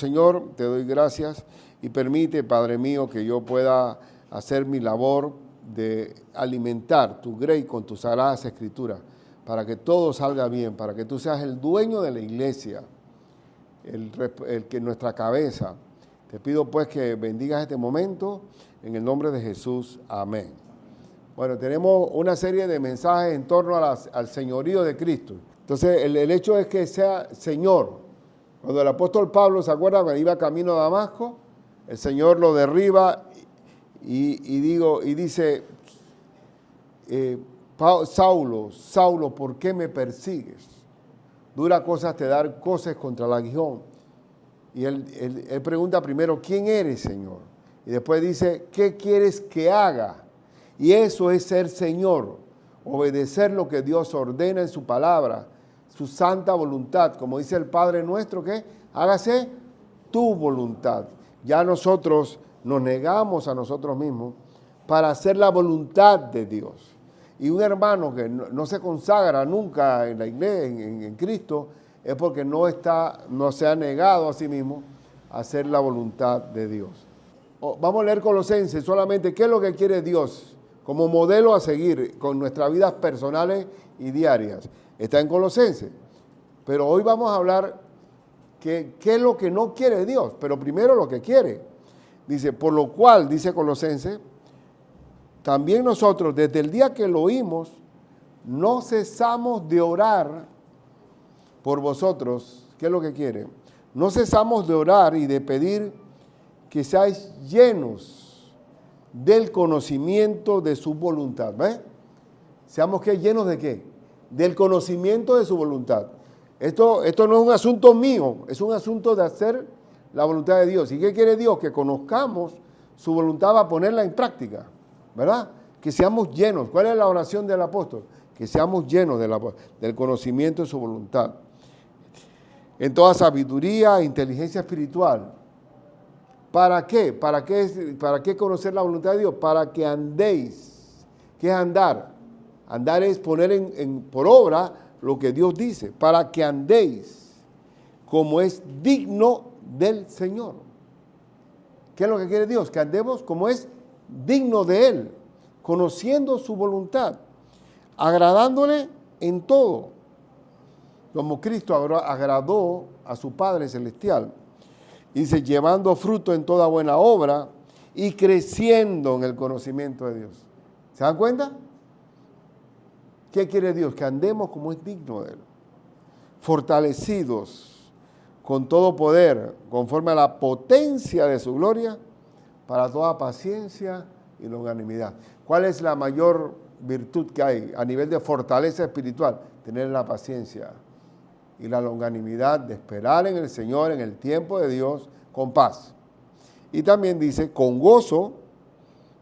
Señor, te doy gracias y permite, Padre mío, que yo pueda hacer mi labor de alimentar tu grey con tus sagradas escrituras, para que todo salga bien, para que tú seas el dueño de la iglesia, el que nuestra cabeza. Te pido pues que bendigas este momento en el nombre de Jesús. Amén. Bueno, tenemos una serie de mensajes en torno al señorío de Cristo. Entonces, el hecho es que sea Señor. Cuando el apóstol Pablo, ¿se acuerda? Cuando iba camino a Damasco, el Señor lo derriba y dice, Saulo, Saulo, ¿por qué me persigues? Dura cosas te dar cosas contra el aguijón. Y él pregunta primero, ¿quién eres, Señor? Y después dice, ¿qué quieres que haga? Y eso es ser Señor, obedecer lo que Dios ordena en su palabra, su santa voluntad, como dice el Padre nuestro, que hágase tu voluntad. Ya nosotros nos negamos a nosotros mismos para hacer la voluntad de Dios. Y un hermano que no se consagra nunca en la iglesia, en Cristo, es porque no se ha negado a sí mismo a hacer la voluntad de Dios. Vamos a leer Colosenses solamente, ¿qué es lo que quiere Dios? Como modelo a seguir con nuestras vidas personales y diarias. Está en Colosenses. Pero hoy vamos a hablar qué es lo que no quiere Dios, pero primero lo que quiere. Dice, por lo cual, dice Colosenses, también nosotros, desde el día que lo oímos, no cesamos de orar por vosotros. ¿Qué es lo que quiere? No cesamos de orar y de pedir que seáis llenos del conocimiento de su voluntad. ¿Ves? Seamos que llenos de qué? Del conocimiento de su voluntad. Esto no es un asunto mío, es un asunto de hacer la voluntad de Dios. ¿Y qué quiere Dios? Que conozcamos su voluntad para ponerla en práctica, ¿verdad? Que seamos llenos. ¿Cuál es la oración del apóstol? Que seamos llenos del conocimiento de su voluntad. En toda sabiduría e inteligencia espiritual. ¿Para qué? ¿Para qué conocer la voluntad de Dios? Para que andéis. ¿Qué es andar? Andar es poner por obra lo que Dios dice. Para que andéis como es digno del Señor. ¿Qué es lo que quiere Dios? Que andemos como es digno de Él, conociendo su voluntad, agradándole en todo, como Cristo agradó a su Padre Celestial. Dice, llevando fruto en toda buena obra y creciendo en el conocimiento de Dios. ¿Se dan cuenta? ¿Qué quiere Dios? Que andemos como es digno de Él. Fortalecidos con todo poder, conforme a la potencia de su gloria, para toda paciencia y longanimidad. ¿Cuál es la mayor virtud que hay a nivel de fortaleza espiritual? Tener la paciencia y la longanimidad de esperar en el Señor, en el tiempo de Dios, con paz. Y también dice, con gozo,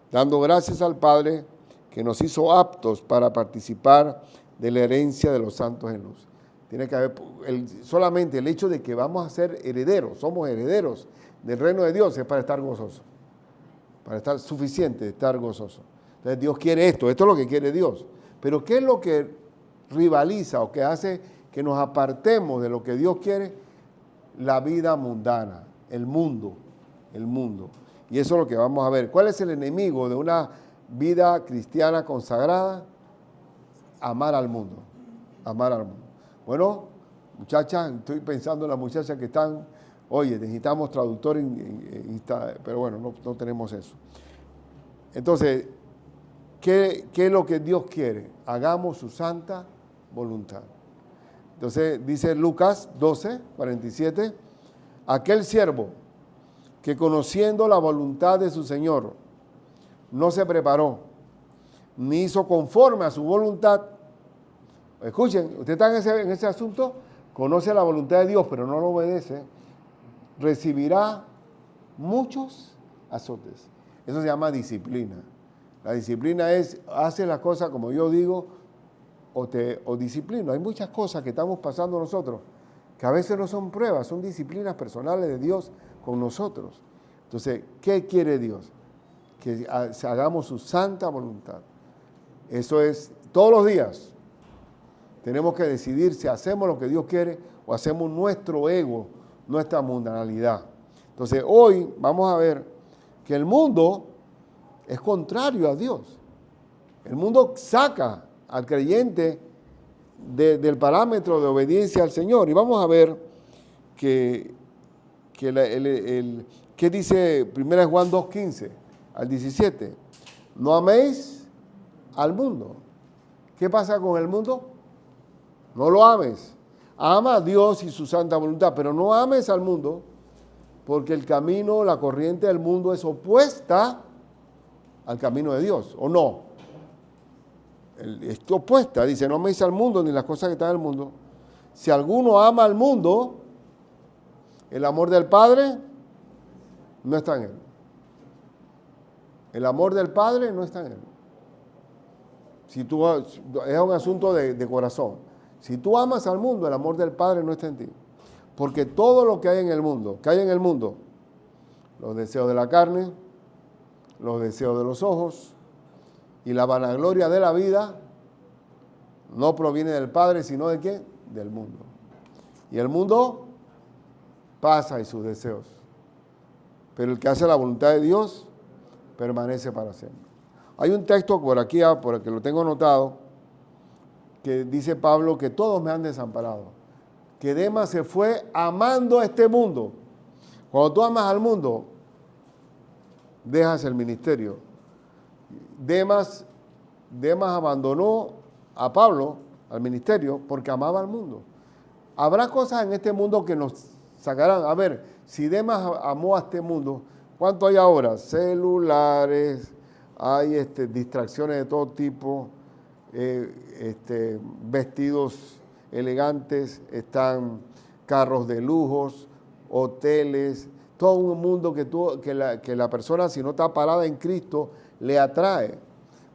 dando gracias al Padre, que nos hizo aptos para participar de la herencia de los santos en luz. Tiene que haber, solamente el hecho de que vamos a ser herederos, somos herederos del reino de Dios, es para estar gozosos, para estar suficiente de estar gozoso. Entonces Dios quiere esto es lo que quiere Dios. Pero ¿qué es lo que rivaliza o que hace que nos apartemos de lo que Dios quiere? La vida mundana, el mundo. Y eso es lo que vamos a ver. ¿Cuál es el enemigo de una vida cristiana consagrada? Amar al mundo. Bueno, muchachas, estoy pensando en las muchachas que están, oye, necesitamos traductor, pero bueno, no tenemos eso. Entonces, ¿qué es lo que Dios quiere? Hagamos su santa voluntad. Entonces dice Lucas 12, 47, aquel siervo que conociendo la voluntad de su Señor no se preparó, ni hizo conforme a su voluntad. Escuchen, usted está en ese asunto, conoce la voluntad de Dios, pero no lo obedece, recibirá muchos azotes. Eso se llama disciplina. La disciplina es, hace las cosas como yo digo, o disciplina. Hay muchas cosas que estamos pasando nosotros, que a veces no son pruebas, son disciplinas personales de Dios con nosotros. Entonces, ¿qué quiere Dios? Que hagamos su santa voluntad. Eso es todos los días. Tenemos que decidir si hacemos lo que Dios quiere o hacemos nuestro ego, nuestra mundanalidad. Entonces hoy vamos a ver que el mundo es contrario a Dios. El mundo saca al creyente del parámetro de obediencia al Señor. Y vamos a ver que ¿qué dice 1 Juan 2:15 al 17? No améis al mundo. ¿Qué pasa con el mundo? No lo ames. Ama a Dios y su santa voluntad, pero no ames al mundo, porque el camino, la corriente del mundo es opuesta al camino de Dios, ¿o no? Es opuesta, dice, no améis al mundo ni las cosas que están en el mundo. Si alguno ama al mundo, el amor del Padre no está en él. El amor del Padre no está en él. Es un asunto de corazón. Si tú amas al mundo, el amor del Padre no está en ti. Porque todo lo que hay en el mundo, los deseos de la carne, los deseos de los ojos y la vanagloria de la vida, no proviene del Padre, sino ¿de qué? Del mundo. Y el mundo pasa y sus deseos. Pero el que hace la voluntad de Dios permanece para siempre. Hay un texto por aquí, por el que lo tengo anotado, que dice Pablo que todos me han desamparado. Que Demas se fue amando a este mundo. Cuando tú amas al mundo, dejas el ministerio. Demas abandonó a Pablo, al ministerio, porque amaba al mundo. Habrá cosas en este mundo que nos sacarán. A ver, si Demas amó a este mundo, ¿cuánto hay ahora? Celulares, hay distracciones de todo tipo, vestidos elegantes, están carros de lujos, hoteles, todo un mundo que la persona, si no está parada en Cristo, le atrae.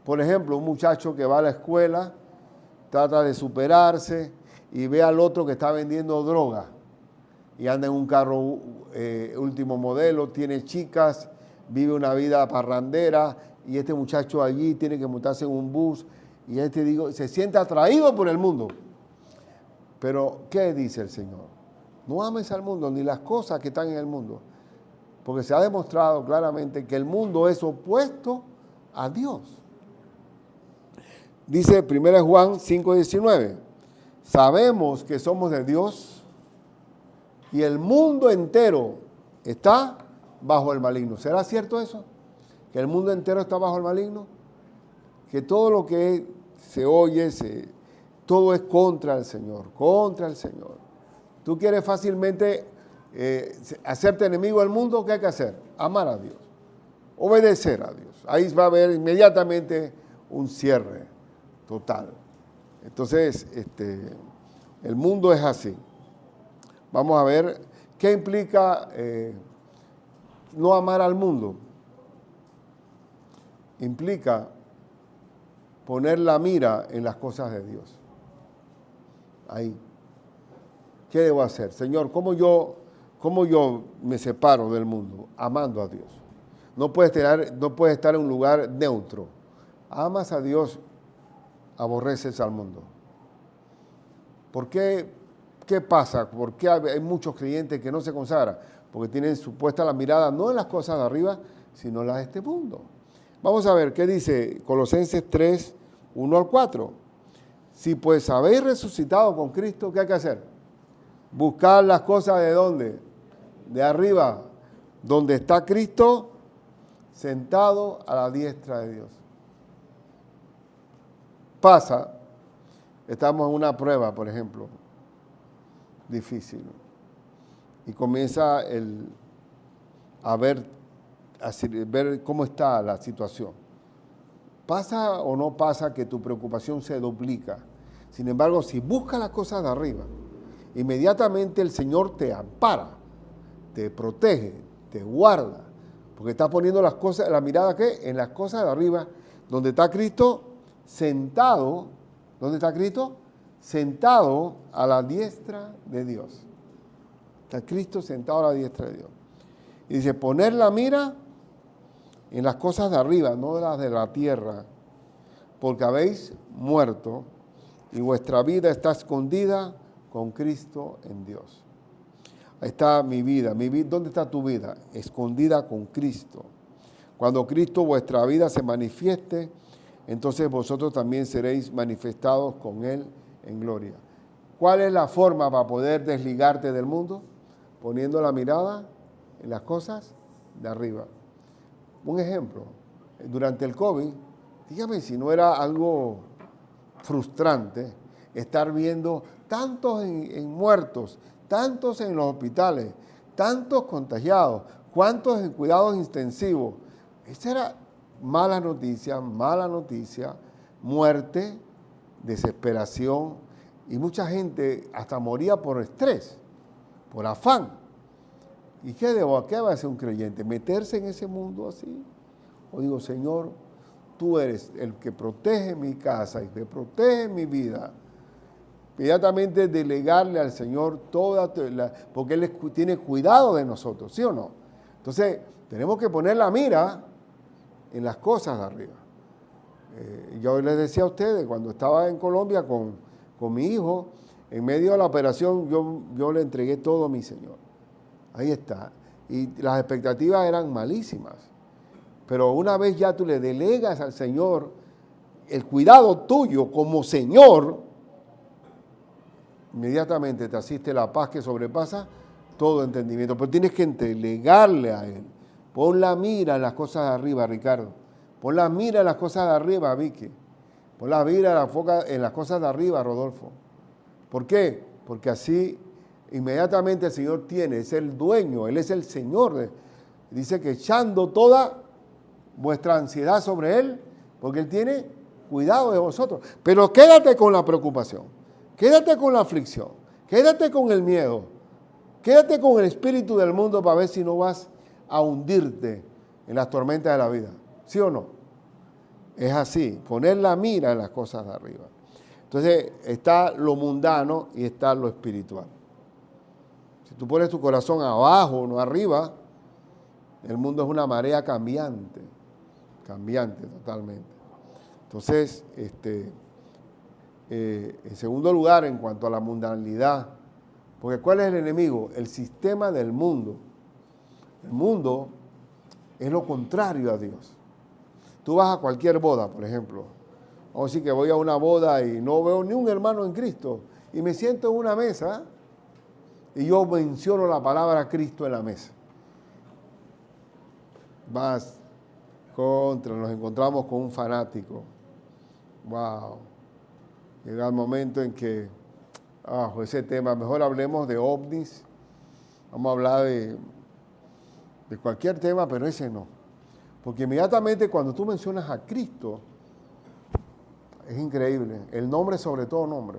Por ejemplo, un muchacho que va a la escuela, trata de superarse y ve al otro que está vendiendo droga y anda en un carro último modelo, tiene chicas, vive una vida parrandera y este muchacho allí tiene que montarse en un bus y se siente atraído por el mundo. Pero, ¿qué dice el Señor? No ames al mundo ni las cosas que están en el mundo, porque se ha demostrado claramente que el mundo es opuesto a Dios. Dice 1 Juan 5:19, sabemos que somos de Dios y el mundo entero está bajo el maligno. ¿Será cierto eso? ¿Que el mundo entero está bajo el maligno? Que todo lo que se oye, todo es contra el Señor, contra el Señor. Tú quieres fácilmente hacerte enemigo del mundo, ¿qué hay que hacer? Amar a Dios, obedecer a Dios. Ahí va a haber inmediatamente un cierre total. Entonces, el mundo es así. Vamos a ver qué implica no amar al mundo. Implica poner la mira en las cosas de Dios. Ahí. ¿Qué debo hacer? Señor, ¿cómo yo me separo del mundo? Amando a Dios. No puedes estar en un lugar neutro. Amas a Dios, aborreces al mundo. ¿Por qué? ¿Qué pasa? ¿Por qué hay muchos creyentes que no se consagran? Porque tienen supuesta la mirada no en las cosas de arriba, sino en las de este mundo. Vamos a ver qué dice Colosenses 3, 1 al 4. Si pues habéis resucitado con Cristo, ¿qué hay que hacer? Buscar las cosas ¿de dónde? De arriba, donde está Cristo sentado a la diestra de Dios. Estamos en una prueba, por ejemplo, difícil, y comienza a ver cómo está la situación. ¿Pasa o no pasa que tu preocupación se duplica? Sin embargo, si buscas las cosas de arriba, inmediatamente el Señor te ampara, te protege, te guarda, porque está poniendo la mirada ¿qué? En las cosas de arriba, donde está Cristo sentado. ¿Dónde está Cristo? Sentado a la diestra de Dios. Está Cristo sentado a la diestra de Dios. Y dice, poner la mira en las cosas de arriba, no de las de la tierra, porque habéis muerto y vuestra vida está escondida con Cristo en Dios. Ahí está mi vida. ¿Dónde está tu vida? Escondida con Cristo. Cuando Cristo vuestra vida se manifieste, entonces vosotros también seréis manifestados con Él en gloria. ¿Cuál es la forma para poder desligarte del mundo? Poniendo la mirada en las cosas de arriba. Un ejemplo, durante el COVID, dígame si no era algo frustrante estar viendo tantos en muertos, tantos en los hospitales, tantos contagiados, cuántos en cuidados intensivos. Esa era mala noticia, muerte, desesperación, y mucha gente hasta moría por estrés, por afán. ¿Y qué va a hacer un creyente? ¿Meterse en ese mundo así? O digo, Señor, tú eres el que protege mi casa y que protege mi vida. Inmediatamente delegarle al Señor porque Él tiene cuidado de nosotros, ¿sí o no? Entonces, tenemos que poner la mira en las cosas de arriba. Yo les decía a ustedes, cuando estaba en Colombia con mi hijo, en medio de la operación, yo le entregué todo a mi Señor. Ahí está. Y las expectativas eran malísimas. Pero una vez ya tú le delegas al Señor el cuidado tuyo como Señor, inmediatamente te asiste la paz que sobrepasa todo entendimiento. Pero tienes que delegarle a Él. Pon la mira en las cosas de arriba, Ricardo. Pon la mira en las cosas de arriba, Vicky. Pon la mira en las cosas de arriba, Rodolfo. ¿Por qué? Porque así inmediatamente el Señor es el dueño, Él es el Señor. Dice que echando toda vuestra ansiedad sobre Él, porque Él tiene cuidado de vosotros. Pero quédate con la preocupación, quédate con la aflicción, quédate con el miedo, quédate con el espíritu del mundo para ver si no vas a hundirte en las tormentas de la vida. ¿Sí o no? Es así, poner la mira en las cosas de arriba. Entonces está lo mundano y está lo espiritual. Si tú pones tu corazón abajo, no arriba, el mundo es una marea cambiante totalmente. Entonces, en segundo lugar, en cuanto a la mundanalidad, porque ¿cuál es el enemigo? El sistema del mundo. El mundo es lo contrario a Dios. Tú vas a cualquier boda, por ejemplo. Vamos a decir que voy a una boda y no veo ni un hermano en Cristo. Y me siento en una mesa y yo menciono la palabra Cristo en la mesa. Nos encontramos con un fanático. Wow. Llega el momento en que, ese tema, mejor hablemos de ovnis. Vamos a hablar de cualquier tema, pero ese no. Porque inmediatamente cuando tú mencionas a Cristo, es increíble. El nombre sobre todo nombre.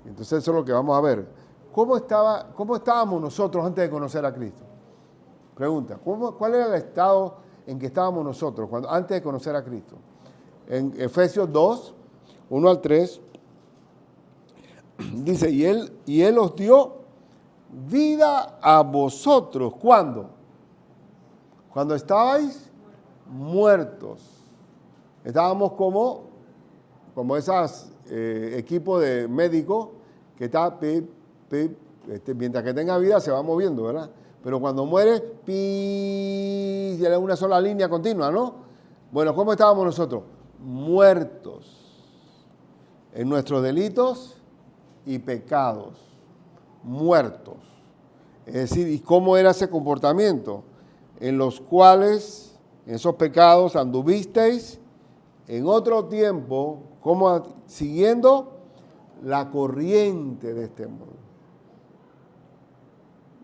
Entonces eso es lo que vamos a ver. ¿Cómo estábamos nosotros antes de conocer a Cristo? Pregunta, ¿cuál era el estado en que estábamos nosotros antes de conocer a Cristo? En Efesios 2, 1 al 3, dice, y él os dio vida a vosotros. ¿Cuándo? Cuando estabais muertos. Estábamos como esos equipos de médicos que está mientras que tenga vida se va moviendo, ¿verdad? Pero cuando muere, ya es una sola línea continua, ¿no? Bueno, ¿cómo estábamos nosotros? Muertos en nuestros delitos y pecados. Muertos. Es decir, ¿y cómo era ese comportamiento? En los cuales, en esos pecados, anduvisteis en otro tiempo, como siguiendo la corriente de este mundo.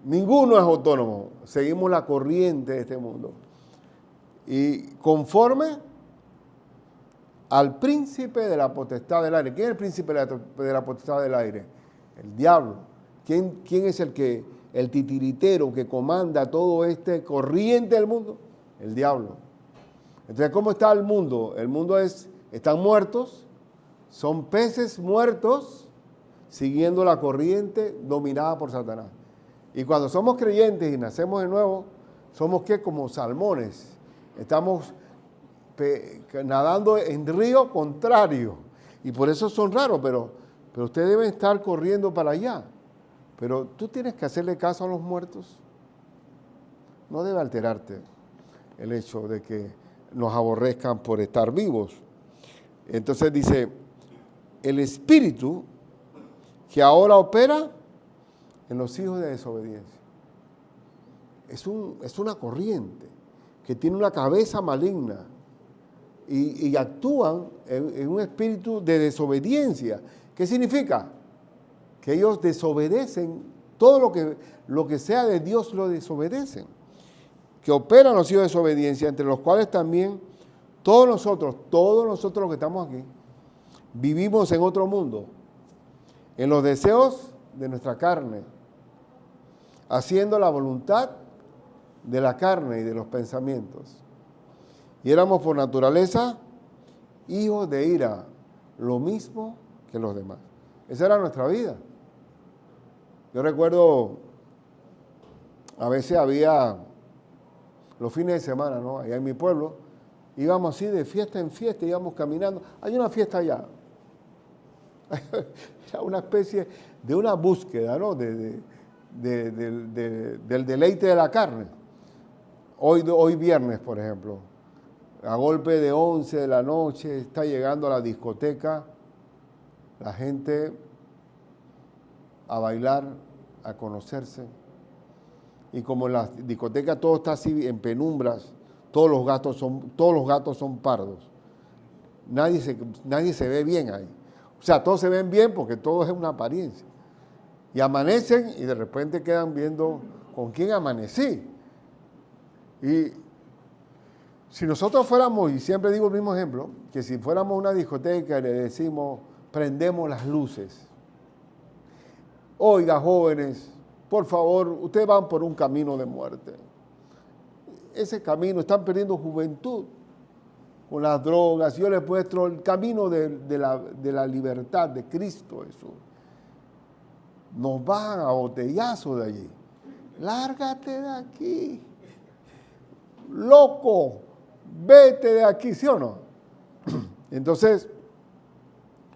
Ninguno es autónomo, seguimos la corriente de este mundo. Y conforme al príncipe de la potestad del aire. ¿Quién es el príncipe de la potestad del aire? El diablo. ¿Quién es el titiritero que comanda todo este corriente del mundo? El diablo. Entonces, ¿cómo está el mundo? El mundo están muertos, son peces muertos, siguiendo la corriente dominada por Satanás. Y cuando somos creyentes y nacemos de nuevo, somos como salmones. Estamos nadando en río contrario. Y por eso son raros, pero ustedes deben estar corriendo para allá. Pero tú tienes que hacerle caso a los muertos. No debe alterarte el hecho de que nos aborrezcan por estar vivos. Entonces dice, el espíritu que ahora opera en los hijos de desobediencia. Es una corriente que tiene una cabeza maligna y actúan en un espíritu de desobediencia. ¿Qué significa? Que ellos desobedecen, todo lo que sea de Dios lo desobedecen. Que operan los hijos de desobediencia, entre los cuales también todos nosotros los que estamos aquí, vivimos en otro mundo, en los deseos de nuestra carne, haciendo la voluntad de la carne y de los pensamientos. Y éramos por naturaleza hijos de ira, lo mismo que los demás. Esa era nuestra vida. Yo recuerdo, a veces había los fines de semana, ¿no? Allá en mi pueblo, íbamos así de fiesta en fiesta, íbamos caminando. Hay una fiesta allá. Era una especie de una búsqueda, ¿no? Del deleite de la carne. Hoy viernes, por ejemplo, a golpe de 11 de la noche, está llegando a la discoteca la gente a bailar, a conocerse. Y como en la discoteca todo está así en penumbras, todos los gatos son pardos. Nadie se ve bien ahí. O sea, todos se ven bien porque todo es una apariencia. Y amanecen y de repente quedan viendo con quién amanecí. Y si nosotros fuéramos, y siempre digo el mismo ejemplo, que si fuéramos a una discoteca y le decimos, prendemos las luces. Oiga, jóvenes, por favor, ustedes van por un camino de muerte. Ese camino, están perdiendo juventud con las drogas. Yo les muestro el camino de la libertad de Cristo Jesús. Nos bajan a botellazos de allí. Lárgate de aquí. Loco, vete de aquí, ¿sí o no? Entonces,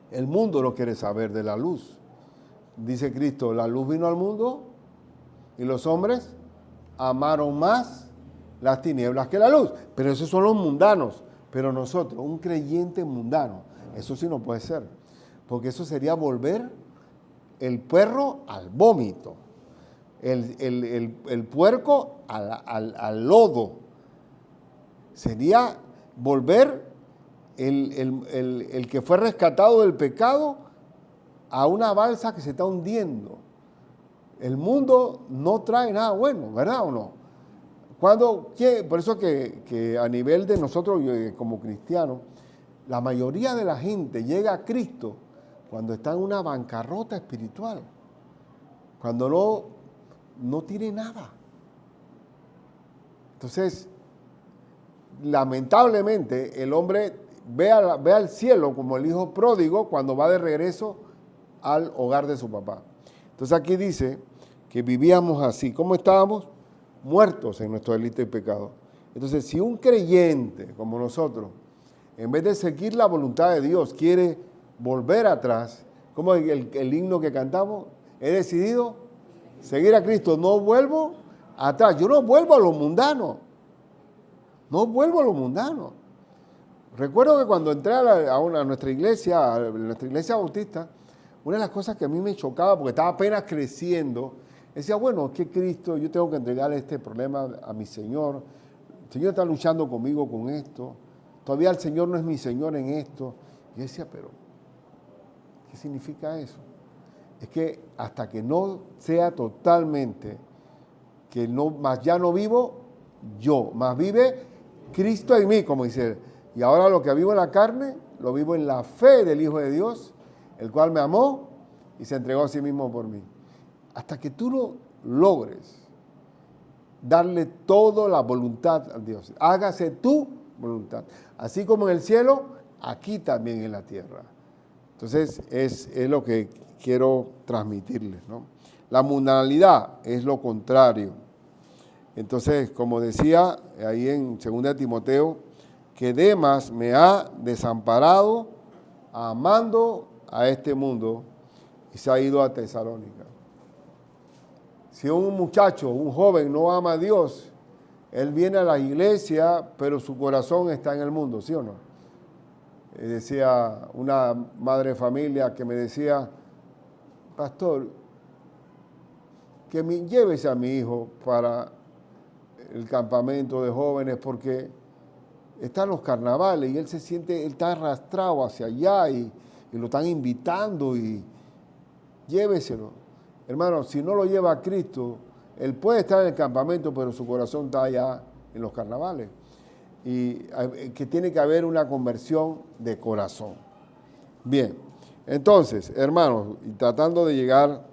el mundo no quiere saber de la luz. Dice Cristo, la luz vino al mundo y los hombres amaron más las tinieblas que la luz. Pero esos son los mundanos. Pero nosotros, un creyente mundano, eso sí no puede ser. Porque eso sería volver el perro al vómito, el puerco al lodo. Sería volver el que fue rescatado del pecado a una balsa que se está hundiendo. El mundo no trae nada bueno, ¿verdad o no? Por eso que a nivel de nosotros como cristianos, la mayoría de la gente llega a Cristo cuando está en una bancarrota espiritual, cuando no tiene nada. Entonces, lamentablemente, el hombre ve al cielo como el hijo pródigo cuando va de regreso al hogar de su papá. Entonces aquí dice que vivíamos así. ¿Cómo estábamos? Muertos en nuestro delito y pecado. Entonces, si un creyente como nosotros, en vez de seguir la voluntad de Dios, quiere volver atrás, como el himno que cantamos, he decidido seguir a Cristo, no vuelvo atrás. Yo no vuelvo a lo mundano. No vuelvo a lo mundano. Recuerdo que cuando entré a nuestra iglesia bautista, una de las cosas que a mí me chocaba, porque estaba apenas creciendo, decía, bueno, que Cristo, yo tengo que entregarle este problema a mi Señor. El Señor está luchando conmigo con esto. Todavía el Señor no es mi Señor en esto. Y yo decía, pero, ¿qué significa eso? Es que hasta que no sea totalmente, que más ya no vivo yo, más vive Cristo en mí, como dice él. Y ahora lo que vivo en la carne, lo vivo en la fe del Hijo de Dios, el cual me amó y se entregó a sí mismo por mí. Hasta que tú no logres darle toda la voluntad a Dios, hágase tu voluntad, así como en el cielo, aquí también en la tierra. Entonces es lo que quiero transmitirles, ¿no? La mundanalidad es lo contrario. Entonces, como decía ahí en 2 Timoteo, que Demas me ha desamparado amando a este mundo y se ha ido a Tesalónica. Si un muchacho, un joven no ama a Dios, él viene a la iglesia, pero su corazón está en el mundo, ¿sí o no? Decía una madre de familia que me decía, pastor, que me llévese a mi hijo para el campamento de jóvenes porque están los carnavales y él se siente, él está arrastrado hacia allá y lo están invitando y lléveselo. Hermano, si no lo lleva a Cristo, él puede estar en el campamento, pero su corazón está allá en los carnavales. Y que tiene que haber una conversión de corazón. Bien, entonces, hermanos, y tratando de llegar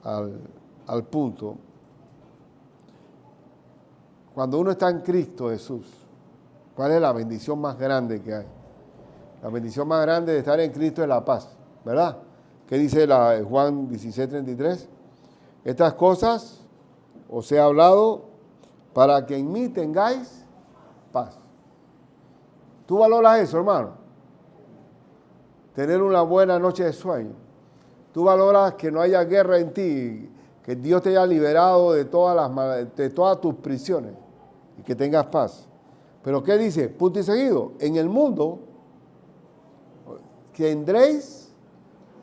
al punto, cuando uno está en Cristo Jesús, ¿cuál es la bendición más grande que hay? La bendición más grande de estar en Cristo es la paz, ¿verdad? ¿Qué dice Juan 16:33? Estas cosas os he hablado para que en mí tengáis paz. ¿Tú valoras eso, hermano? Tener una buena noche de sueño. ¿Tú valoras que no haya guerra en ti? Que Dios te haya liberado de todas tus prisiones y que tengas paz. Pero ¿qué dice? Punto y seguido. En el mundo tendréis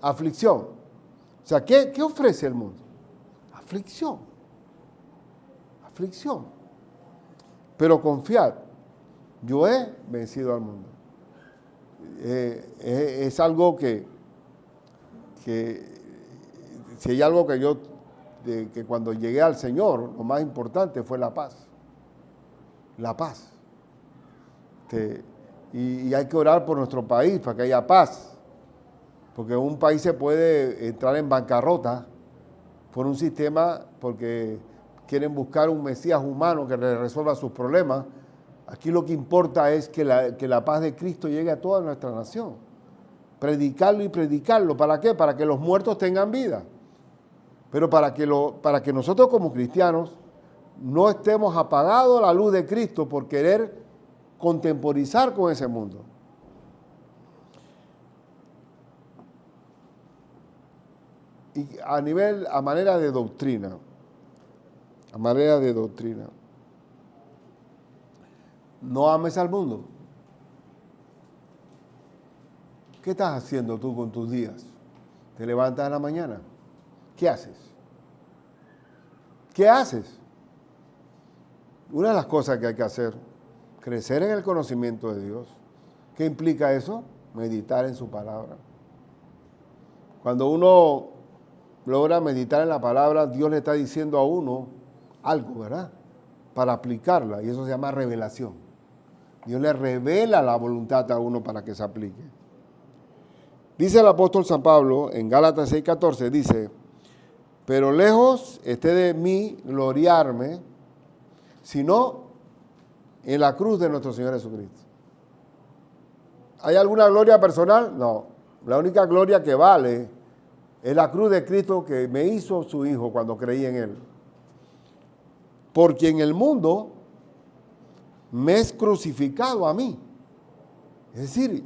aflicción. O sea, ¿qué ofrece el mundo? Aflicción. Aflicción. Pero confiad, yo he vencido al mundo. Es algo que si hay algo que cuando llegué al Señor, lo más importante fue la paz. La paz. Y hay que orar por nuestro país para que haya paz. Porque un país se puede entrar en bancarrota por un sistema, porque quieren buscar un Mesías humano que le resuelva sus problemas. Aquí lo que importa es que la paz de Cristo llegue a toda nuestra nación. Predicarlo y predicarlo. ¿Para qué? Para que los muertos tengan vida. Pero para que nosotros como cristianos no estemos apagados a la luz de Cristo por querer contemporizar con ese mundo. Y a manera de doctrina, no ames al mundo. ¿Qué estás haciendo tú con tus días? ¿Te levantas en la mañana? ¿Qué haces? ¿Qué haces? Una de las cosas que hay que hacer, crecer en el conocimiento de Dios. ¿Qué implica eso? Meditar en su palabra. Cuando uno logra meditar en la palabra, Dios le está diciendo a uno algo, ¿verdad? Para aplicarla, y eso se llama revelación. Dios le revela la voluntad a uno para que se aplique. Dice el apóstol San Pablo en Gálatas 6:14, dice, pero lejos esté de mí gloriarme, sino en la cruz de nuestro Señor Jesucristo. ¿Hay alguna gloria personal? No. La única gloria que vale es la cruz de Cristo que me hizo su Hijo cuando creí en Él. Porque en el mundo me es crucificado a mí. Es decir,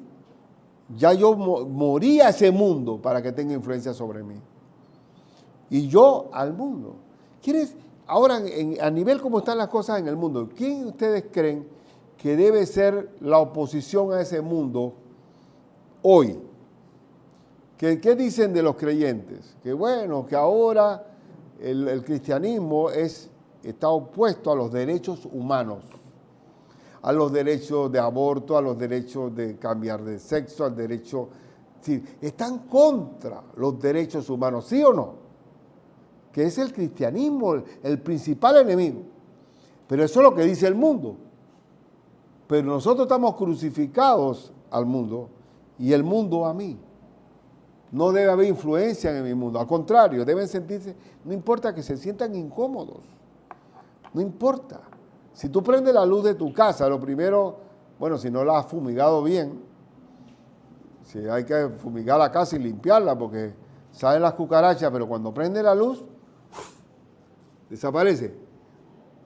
ya yo morí a ese mundo para que tenga influencia sobre mí. Y yo al mundo. ¿Quiénes? Ahora, a nivel como están las cosas en el mundo, ¿quién ustedes creen que debe ser la oposición a ese mundo hoy? ¿Qué dicen de los creyentes? Que bueno, que ahora el cristianismo está opuesto a los derechos humanos, a los derechos de aborto, a los derechos de cambiar de sexo, al derecho... Sí, están contra los derechos humanos, ¿sí o no? Que es el cristianismo el principal enemigo. Pero eso es lo que dice el mundo. Pero nosotros estamos crucificados al mundo y el mundo a mí. No debe haber influencia en mi mundo. Al contrario, deben sentirse, no importa que se sientan incómodos. No importa. Si tú prendes la luz de tu casa, lo primero, bueno, si no la has fumigado bien, si hay que fumigar la casa y limpiarla porque salen las cucarachas, pero cuando prende la luz, desaparece.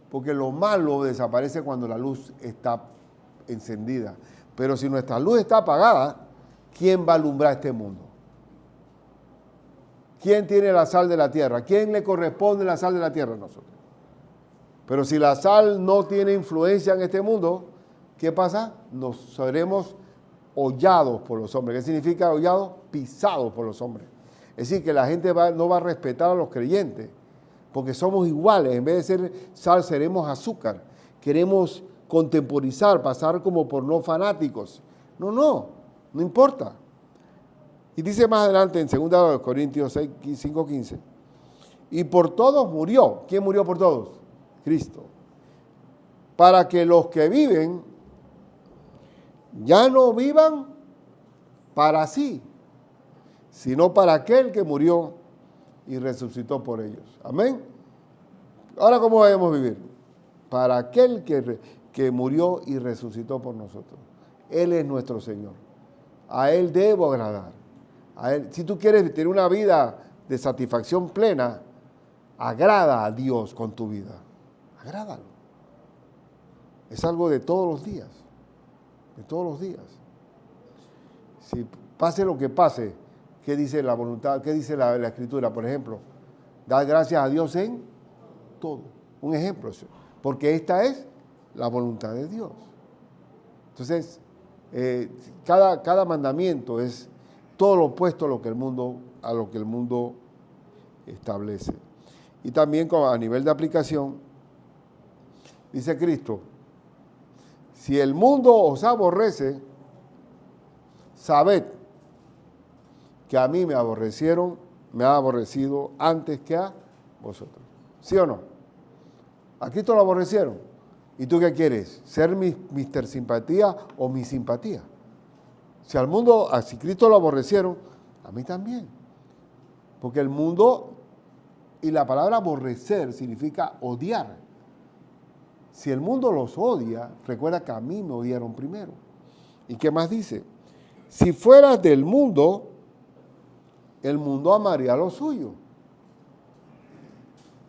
Porque lo malo desaparece cuando la luz está encendida. Pero si nuestra luz está apagada, ¿quién va a alumbrar este mundo? ¿Quién tiene la sal de la tierra? ¿Quién le corresponde la sal de la tierra? Nosotros. Pero si la sal no tiene influencia en este mundo, ¿qué pasa? Nos seremos hollados por los hombres. ¿Qué significa hollados? Pisados por los hombres. Es decir, que la gente no va a respetar a los creyentes, porque somos iguales. En vez de ser sal, seremos azúcar. Queremos contemporizar, pasar como por no fanáticos. No importa. Y dice más adelante en 2 Corintios 5:15, y por todos murió. ¿Quién murió por todos? Cristo. Para que los que viven ya no vivan para sí, sino para aquel que murió y resucitó por ellos. Amén. Ahora, ¿cómo debemos vivir? Para aquel que murió y resucitó por nosotros. Él es nuestro Señor. A Él debo agradar. A Él. Si tú quieres tener una vida de satisfacción plena, agrada a Dios con tu vida. Agrádalo. Es algo de todos los días. De todos los días. Si pase lo que pase, ¿qué dice la voluntad? ¿Qué dice la Escritura? Por ejemplo, dar gracias a Dios en todo. Un ejemplo, porque esta es la voluntad de Dios. Entonces, cada mandamiento es todo lo opuesto a lo que el mundo establece. Y también a nivel de aplicación, dice Cristo, si el mundo os aborrece, sabed que a mí me ha aborrecido antes que a vosotros. ¿Sí o no? A Cristo lo aborrecieron. ¿Y tú qué quieres? ¿Ser Mr. Simpatía o mi simpatía? Si Cristo lo aborrecieron, a mí también. Porque el mundo, y la palabra aborrecer significa odiar. Si el mundo los odia, recuerda que a mí me odiaron primero. ¿Y qué más dice? Si fueras del mundo, el mundo amaría lo suyo.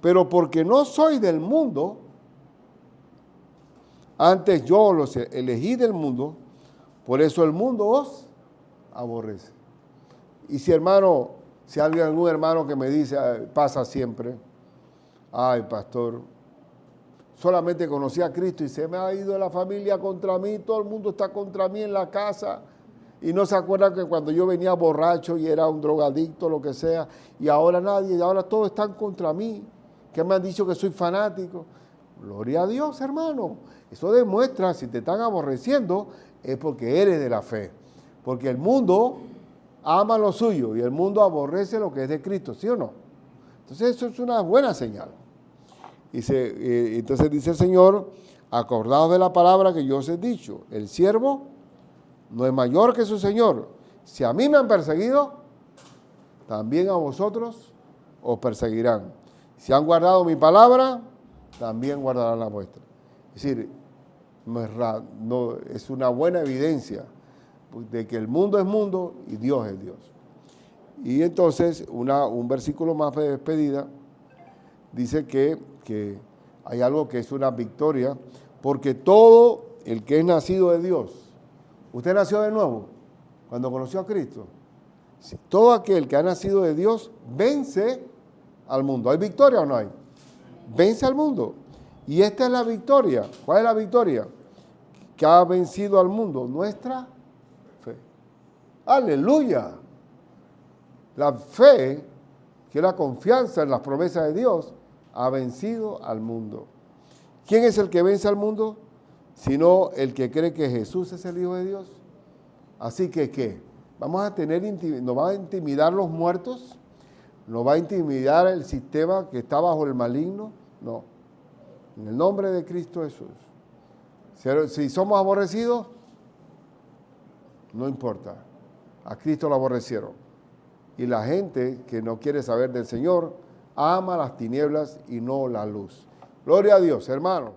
Pero porque no soy del mundo, antes yo los elegí del mundo, por eso el mundo os aborrece. Y si algún hermano que me dice, pasa siempre, ay pastor, solamente conocí a Cristo y se me ha ido la familia contra mí, todo el mundo está contra mí en la casa, y no se acuerdan que cuando yo venía borracho y era un drogadicto, lo que sea, y ahora nadie, y ahora todos están contra mí, que me han dicho que soy fanático. Gloria a Dios, hermano. Eso demuestra, si te están aborreciendo, es porque eres de la fe. Porque el mundo ama lo suyo y el mundo aborrece lo que es de Cristo, ¿sí o no? Entonces eso es una buena señal. Entonces dice el Señor, acordaos de la palabra que yo os he dicho, el siervo no es mayor que su Señor. Si a mí me han perseguido, también a vosotros os perseguirán. Si han guardado mi palabra, también guardarán la vuestra. Es decir, es una buena evidencia de que el mundo es mundo y Dios es Dios. Y entonces, un versículo más de despedida, dice que hay algo que es una victoria, porque todo el que es nacido de Dios, ¿usted nació de nuevo cuando conoció a Cristo? Sí, todo aquel que ha nacido de Dios vence al mundo. ¿Hay victoria o no hay? Vence al mundo. Y esta es la victoria. ¿Cuál es la victoria? Que ha vencido al mundo. Nuestra fe. ¡Aleluya! La fe, que es la confianza en las promesas de Dios, ha vencido al mundo. ¿Quién es el que vence al mundo? Sino el que cree que Jesús es el Hijo de Dios. Así que, ¿qué? ¿Nos van a intimidar los muertos? ¿Nos va a intimidar el sistema que está bajo el maligno? No. En el nombre de Cristo Jesús. Si somos aborrecidos, no importa. A Cristo lo aborrecieron. Y la gente que no quiere saber del Señor ama las tinieblas y no la luz. Gloria a Dios, hermanos.